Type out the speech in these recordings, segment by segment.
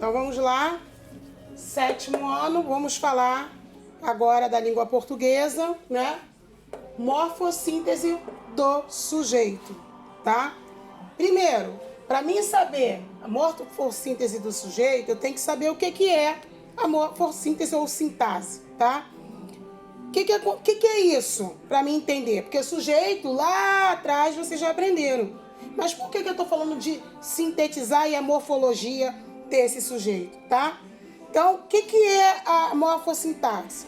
Então vamos lá, 7º ano, vamos falar agora da língua portuguesa, né? Morfossíntese do sujeito, tá? Primeiro, para mim saber a morfossíntese do sujeito, eu tenho que saber o que é a morfossíntese ou sintaxe, tá? O que é isso, para mim entender? Porque sujeito, lá atrás, vocês já aprenderam. Mas por que eu estou falando de sintetizar e a morfologia desse sujeito, tá? Então, o que é a morfossintaxe?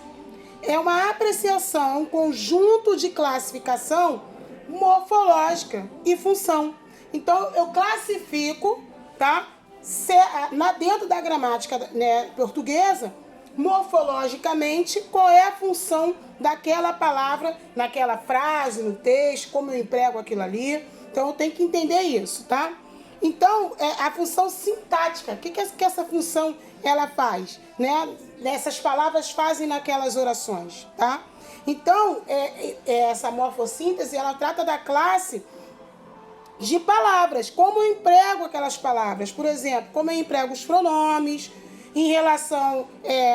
É uma apreciação, um conjunto de classificação morfológica e função. Então, eu classifico, tá? Dentro da gramática, né, portuguesa, morfologicamente, qual é a função daquela palavra, naquela frase, no texto, como eu emprego aquilo ali. Então, eu tenho que entender isso, tá? Então, a função sintática, o que essa função ela faz? Né? Essas palavras fazem naquelas orações, tá? Então, essa morfossíntese, ela trata da classe de palavras, como eu emprego aquelas palavras. Por exemplo, como eu emprego os pronomes, em relação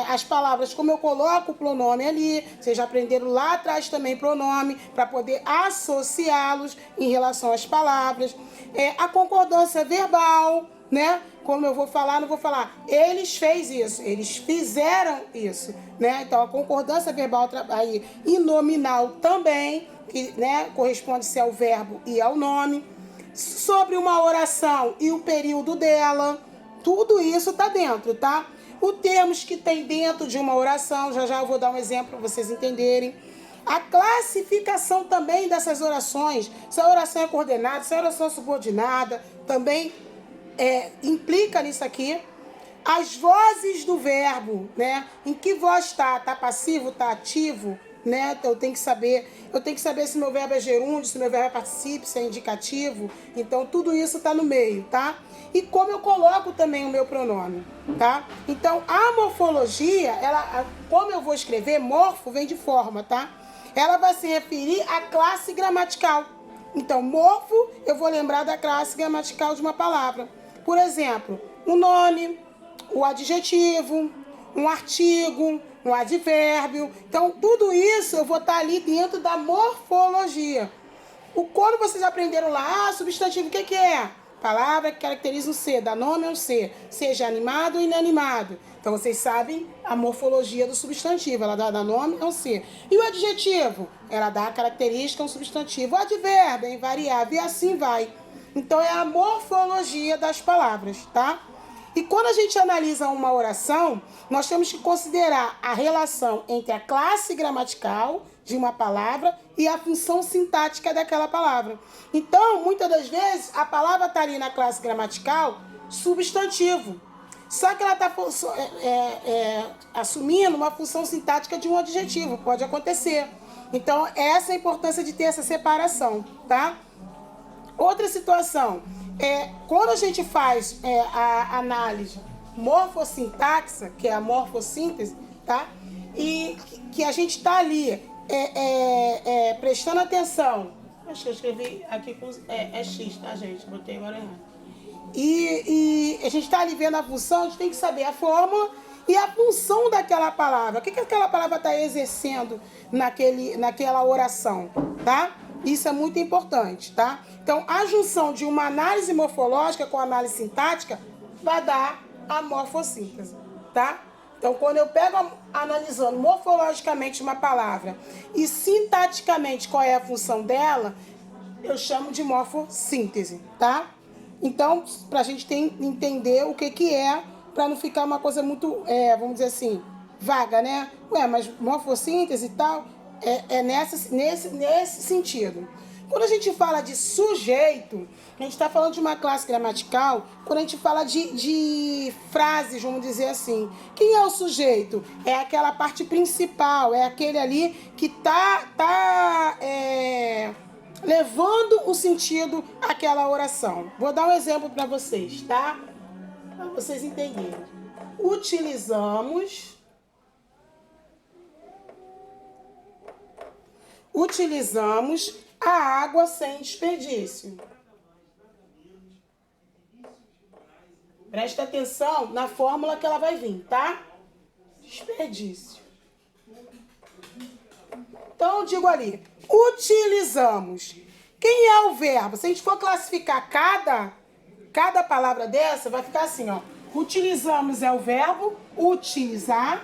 às palavras, como eu coloco o pronome ali. Vocês já aprenderam lá atrás também pronome, para poder associá-los em relação às palavras. A concordância verbal, né? Como eu vou falar, não vou falar, eles fez isso, eles fizeram isso, né? Então, a concordância verbal aí, e nominal também, que, né, corresponde-se ao verbo e ao nome. Sobre uma oração e o período dela, tudo isso tá dentro, tá? Os termos que tem dentro de uma oração, já eu vou dar um exemplo para vocês entenderem. A classificação também dessas orações, se a oração é coordenada, se a oração é subordinada, também implica nisso aqui. As vozes do verbo, né? Em que voz tá? Tá passivo, tá ativo, né? Então eu tenho que saber se meu verbo é gerúndio, se meu verbo é particípio, se é indicativo. Então tudo isso tá no meio, tá? E como eu coloco também o meu pronome, tá? Então a morfologia, como eu vou escrever, morfo vem de forma, tá? Ela vai se referir à classe gramatical. Então, morfo, eu vou lembrar da classe gramatical de uma palavra. Por exemplo, o nome, o adjetivo, um artigo, um advérbio. Então, tudo isso eu vou estar ali dentro da morfologia. Quando vocês aprenderam lá, substantivo, o que é? Palavra que caracteriza um ser, dá nome a um ser, seja animado ou inanimado. Então, vocês sabem a morfologia do substantivo, ela dá nome a um ser. E o adjetivo? Ela dá característica a um substantivo. O advérbio é invariável e assim vai. Então, é a morfologia das palavras, tá? E quando a gente analisa uma oração, nós temos que considerar a relação entre a classe gramatical de uma palavra e a função sintática daquela palavra. Então, muitas das vezes, a palavra está ali na classe gramatical substantivo. Só que ela está assumindo uma função sintática de um adjetivo. Pode acontecer. Então, essa é a importância de ter essa separação, tá? Outra situação, quando a gente faz a análise morfossintaxa, que é a morfossíntese, tá? E que a gente está ali prestando atenção. Acho que eu escrevi aqui com X, tá, gente? Botei agora errado. E a gente está ali vendo a função, a gente tem que saber a fórmula e a função daquela palavra. O que aquela palavra está exercendo naquela oração, tá? Isso é muito importante, tá? Então, a junção de uma análise morfológica com a análise sintática vai dar a morfossíntese, tá? Então, quando eu pego analisando morfologicamente uma palavra e sintaticamente qual é a função dela, eu chamo de morfossíntese, tá? Então, pra gente entender o que é, para não ficar uma coisa muito, vamos dizer assim, vaga, né? Mas morfossíntese e tal, nesse sentido. Quando a gente fala de sujeito, a gente está falando de uma classe gramatical, quando a gente fala de frases, vamos dizer assim. Quem é o sujeito? É aquela parte principal, é aquele ali que está levando o sentido àquela oração. Vou dar um exemplo para vocês, tá? Para vocês entenderem. Utilizamos a água sem desperdício. Presta atenção na fórmula que ela vai vir, tá? Desperdício. Então, eu digo ali, utilizamos. Quem é o verbo? Se a gente for classificar cada palavra dessa, vai ficar assim, ó. Utilizamos é o verbo utilizar.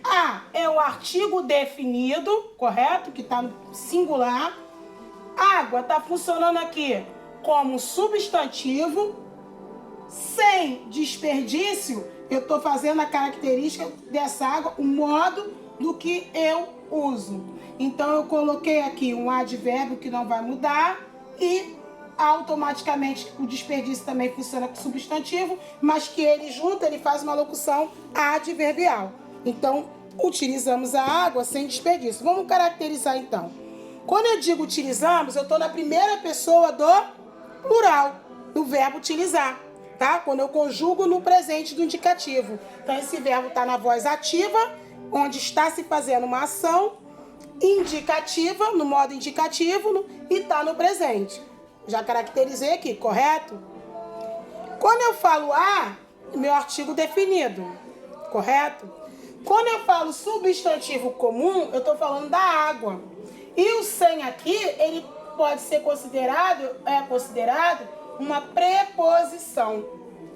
A é o artigo definido, correto? Que está no singular. Água está funcionando aqui como substantivo. Sem desperdício, eu estou fazendo a característica dessa água, o modo do que eu uso. Então, eu coloquei aqui um advérbio que não vai mudar e automaticamente o desperdício também funciona com substantivo, mas que ele junto, ele faz uma locução adverbial. Então, utilizamos a água sem desperdício. Vamos caracterizar então. Quando eu digo utilizamos, eu estou na primeira pessoa do plural, do verbo utilizar, tá? Quando eu conjugo no presente do indicativo. Então, esse verbo está na voz ativa, onde está se fazendo uma ação indicativa, no modo indicativo, e está no presente. Já caracterizei aqui, correto? Quando eu falo a, meu artigo definido, correto? Quando eu falo substantivo comum, eu estou falando da água. E o sem aqui, ele pode ser considerado uma preposição,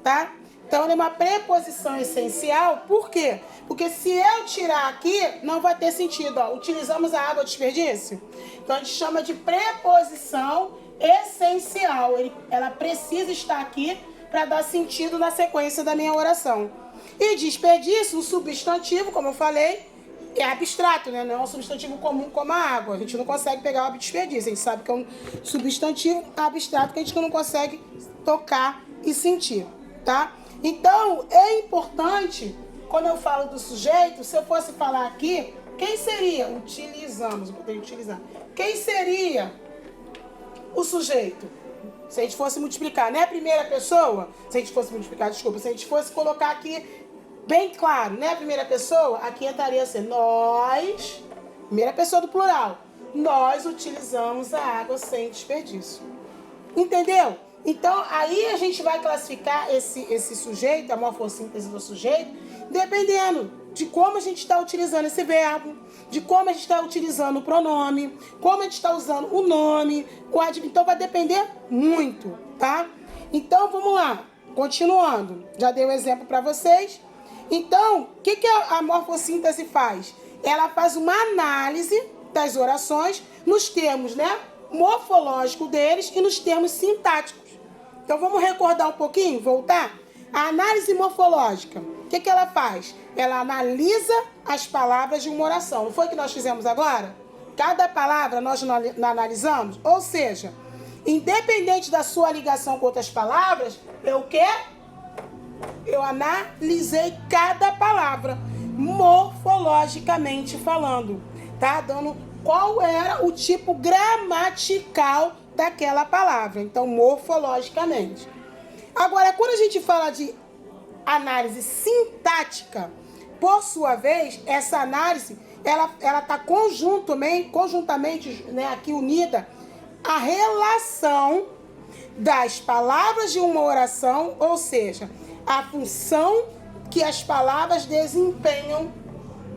tá? Então, ele é uma preposição essencial, por quê? Porque se eu tirar aqui, não vai ter sentido, ó. Utilizamos a água desperdício. Então, a gente chama de preposição essencial. Ela precisa estar aqui para dar sentido na sequência da minha oração. E desperdício, um substantivo, como eu falei, é abstrato, né? Não é um substantivo comum como a água. A gente não consegue pegar o desperdício. A gente sabe que é um substantivo abstrato que a gente não consegue tocar e sentir, tá? Então, é importante, quando eu falo do sujeito, se eu fosse falar aqui, quem seria? Utilizamos, eu poderia utilizar. Quem seria o sujeito? Se a gente fosse multiplicar, né? A primeira pessoa, se a gente fosse multiplicar, desculpa, se a gente fosse colocar aqui bem claro, né? A primeira pessoa, aqui entraria assim, nós, primeira pessoa do plural, nós utilizamos a água sem desperdício. Entendeu? Então, aí a gente vai classificar esse sujeito, a morfossíntese do sujeito, dependendo de como a gente está utilizando esse verbo, de como a gente está utilizando o pronome, como a gente está usando o nome, o adjetivo. Então, vai depender muito, tá? Então, vamos lá. Continuando. Já dei o exemplo para vocês. Então, o que a morfossíntese faz? Ela faz uma análise das orações nos termos, né, morfológicos deles e nos termos sintáticos. Então, vamos recordar um pouquinho, voltar? A análise morfológica, o que ela faz? Ela analisa as palavras de uma oração. Não foi o que nós fizemos agora? Cada palavra nós analisamos. Ou seja, independente da sua ligação com outras palavras, eu analisei cada palavra, morfologicamente falando, tá? Dando qual era o tipo gramatical daquela palavra. Então, morfologicamente. Agora, quando a gente fala de análise sintática, por sua vez, essa análise, ela está conjuntamente, né, aqui unida, a relação das palavras de uma oração, ou seja, a função que as palavras desempenham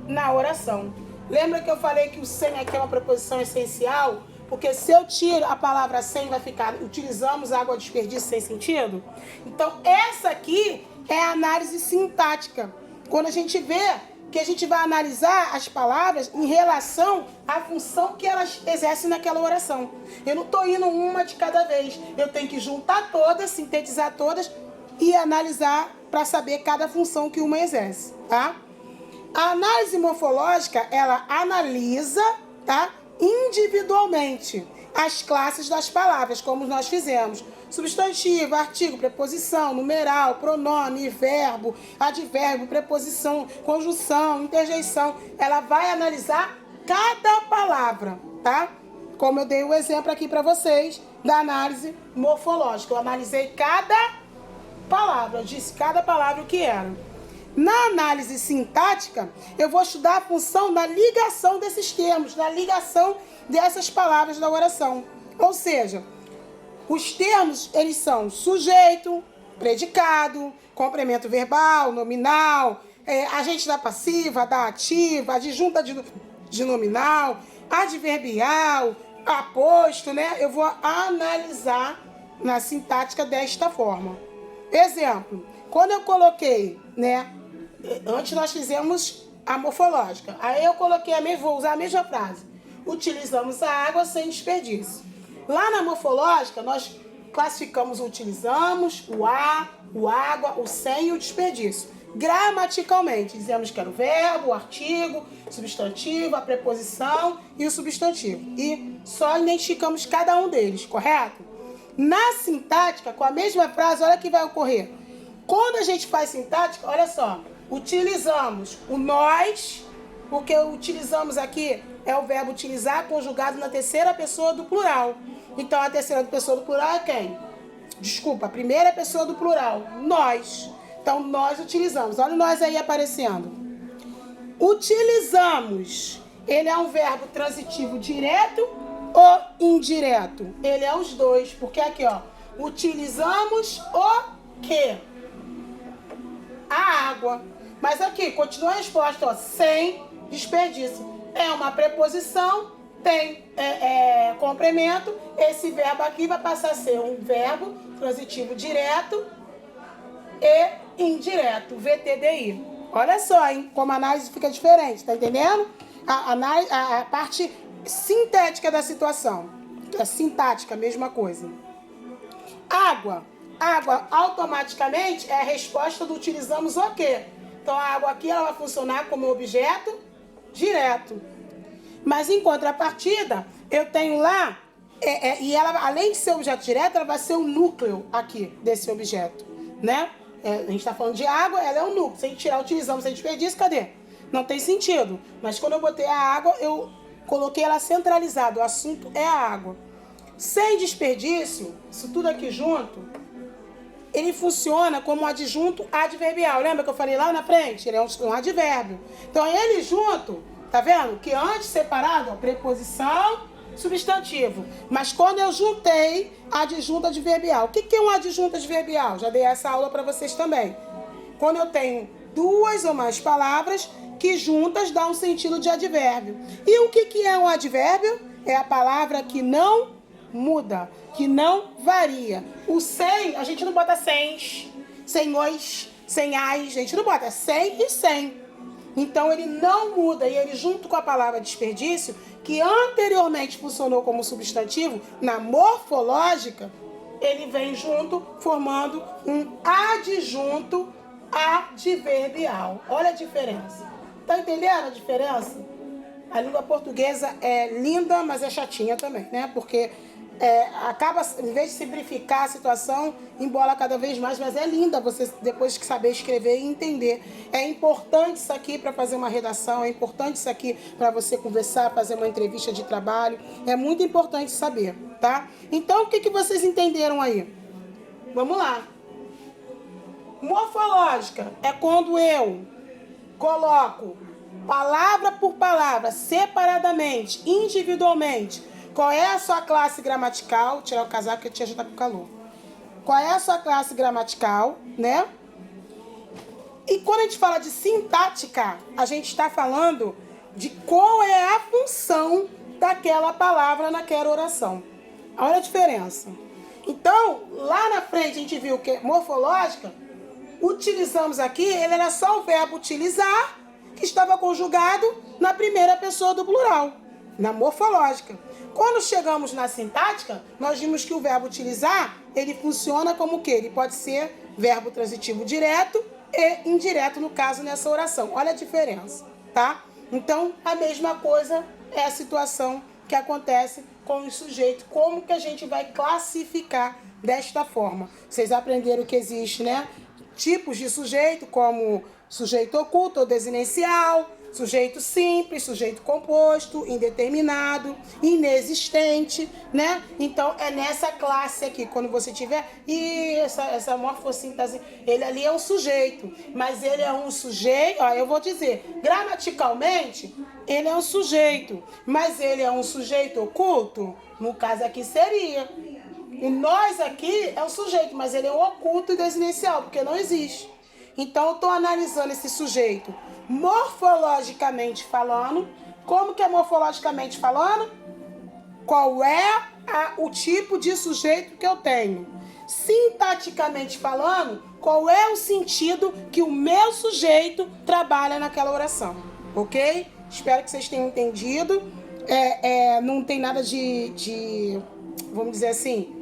na oração. Lembra que eu falei que o sem aqui é uma preposição essencial? Porque se eu tiro a palavra sem, vai ficar utilizamos água desperdício sem sentido? Então, essa aqui é a análise sintática. Quando a gente vê que a gente vai analisar as palavras em relação à função que elas exercem naquela oração. Eu não estou indo uma de cada vez. Eu tenho que juntar todas, sintetizar todas e analisar para saber cada função que uma exerce, tá? A análise morfológica, ela analisa, tá, individualmente as classes das palavras, como nós fizemos. Substantivo, artigo, preposição, numeral, pronome, verbo, advérbio, preposição, conjunção, interjeição. Ela vai analisar cada palavra, tá? Como eu dei o exemplo aqui para vocês da análise morfológica. Eu analisei cada palavra, eu disse cada palavra o que era. Na análise sintática, eu vou estudar a função da ligação desses termos, da ligação dessas palavras da oração. Ou seja, os termos, eles são sujeito, predicado, complemento verbal, nominal, agente da passiva, da ativa, adjunta de nominal, adverbial, aposto, né? Eu vou analisar na sintática desta forma. Exemplo, quando eu coloquei, né? Antes nós fizemos a morfológica. Aí eu coloquei vou usar a mesma frase. Utilizamos a água sem desperdício. Lá na morfológica, nós classificamos o utilizamos, o água, o sem e o desperdício. Gramaticalmente, dizemos que era o verbo, o artigo, o substantivo, a preposição e o substantivo. E só identificamos cada um deles, correto? Na sintática, com a mesma frase, olha o que vai ocorrer. Quando a gente faz sintática, olha só, utilizamos o nós, porque utilizamos aqui é o verbo utilizar conjugado na terceira pessoa do plural. Então, a terceira pessoa do plural é quem? Desculpa, a primeira pessoa do plural, nós. Então, nós utilizamos. Olha o nós aí aparecendo. Utilizamos. Ele é um verbo transitivo direto ou indireto? Ele é os dois, porque aqui, ó, utilizamos o quê? A água. Mas aqui, continua a resposta, ó, sem desperdício. É uma preposição, tem complemento. Esse verbo aqui vai passar a ser um verbo transitivo direto e indireto, VTDI. Olha só, hein, como a análise fica diferente, tá entendendo? A parte sintética da situação. A sintática, mesma coisa. Água. Água, automaticamente, é a resposta do utilizamos o quê? Então, a água aqui ela vai funcionar como objeto direto. Mas, em contrapartida, eu tenho lá, e ela, além de ser objeto direto, ela vai ser o núcleo aqui desse objeto, né? A gente está falando de água, ela é o núcleo. Se a gente tirar utilizamos sem desperdício, cadê? Não tem sentido. Mas quando eu botei a água, eu coloquei ela centralizada. O assunto é a água. Sem desperdício, isso tudo aqui junto, ele funciona como um adjunto adverbial. Lembra que eu falei lá na frente? Ele é um advérbio. Então, ele junto, tá vendo? Que antes separado, ó, preposição, substantivo. Mas quando eu juntei adjunto adverbial. O que é um adjunto adverbial? Já dei essa aula para vocês também. Quando eu tenho duas ou mais palavras que juntas dão um sentido de advérbio. E o que é um advérbio? É a palavra que não muda, que não varia. O sem, a gente não bota sens, sem os, sem as, a gente não bota, é sem e sem. Então ele não muda e ele junto com a palavra desperdício, que anteriormente funcionou como substantivo, na morfológica, ele vem junto formando um adjunto adverbial. Olha a diferença. Tá entendendo a diferença? A língua portuguesa é linda, mas é chatinha também, né? Porque acaba, em vez de simplificar a situação, embola cada vez mais, mas é linda você depois que saber escrever e entender. É importante isso aqui para fazer uma redação, é importante isso aqui para você conversar, fazer uma entrevista de trabalho. É muito importante saber, tá? Então, o que vocês entenderam aí? Vamos lá. Morfológica é quando eu coloco palavra por palavra, separadamente, individualmente. Qual é a sua classe gramatical? Vou tirar o casaco que a tia já tá com calor. Qual é a sua classe gramatical, né? E quando a gente fala de sintática, a gente está falando de qual é a função daquela palavra naquela oração. Olha a diferença. Então, lá na frente a gente viu que morfológica, utilizamos aqui, ele era só o verbo utilizar, que estava conjugado na primeira pessoa do plural, na morfológica. Quando chegamos na sintática, nós vimos que o verbo utilizar, ele funciona como o quê? Ele pode ser verbo transitivo direto e indireto, no caso, nessa oração. Olha a diferença, tá? Então, a mesma coisa é a situação que acontece com o sujeito. Como que a gente vai classificar desta forma? Vocês aprenderam que existe, né? Tipos de sujeito, como sujeito oculto ou desinencial, sujeito simples, sujeito composto, indeterminado, inexistente, né? Então, é nessa classe aqui, quando você tiver... E essa morfossíntese, ele ali é um sujeito, mas ele é um sujeito... Ó, eu vou dizer, gramaticalmente, ele é um sujeito, mas ele é um sujeito oculto? No caso aqui seria. O nós aqui é o sujeito, mas ele é o oculto e desinencial, porque não existe. Então, eu estou analisando esse sujeito morfologicamente falando. Como que é morfologicamente falando? Qual é o tipo de sujeito que eu tenho? Sintaticamente falando, qual é o sentido que o meu sujeito trabalha naquela oração? Ok? Espero que vocês tenham entendido. Não tem nada vamos dizer assim,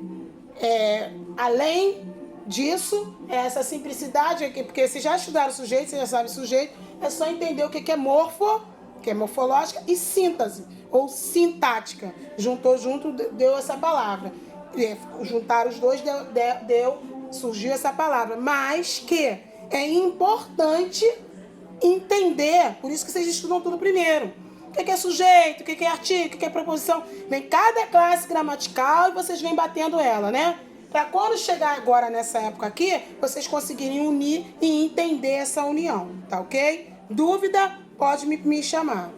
além disso, essa simplicidade aqui, porque se já estudaram o sujeito, você já sabe o sujeito, é só entender o que é morfo, que é morfológica, e síntese, ou sintática. Juntou junto, deu essa palavra. Juntaram os dois, surgiu essa palavra. Mas que é importante entender, por isso que vocês estudam tudo primeiro. O que é sujeito, o que é artigo, o que é preposição. Vem cada classe gramatical e vocês vêm batendo ela, né? Para quando chegar agora nessa época aqui, vocês conseguirem unir e entender essa união, tá ok? Dúvida? Pode me chamar.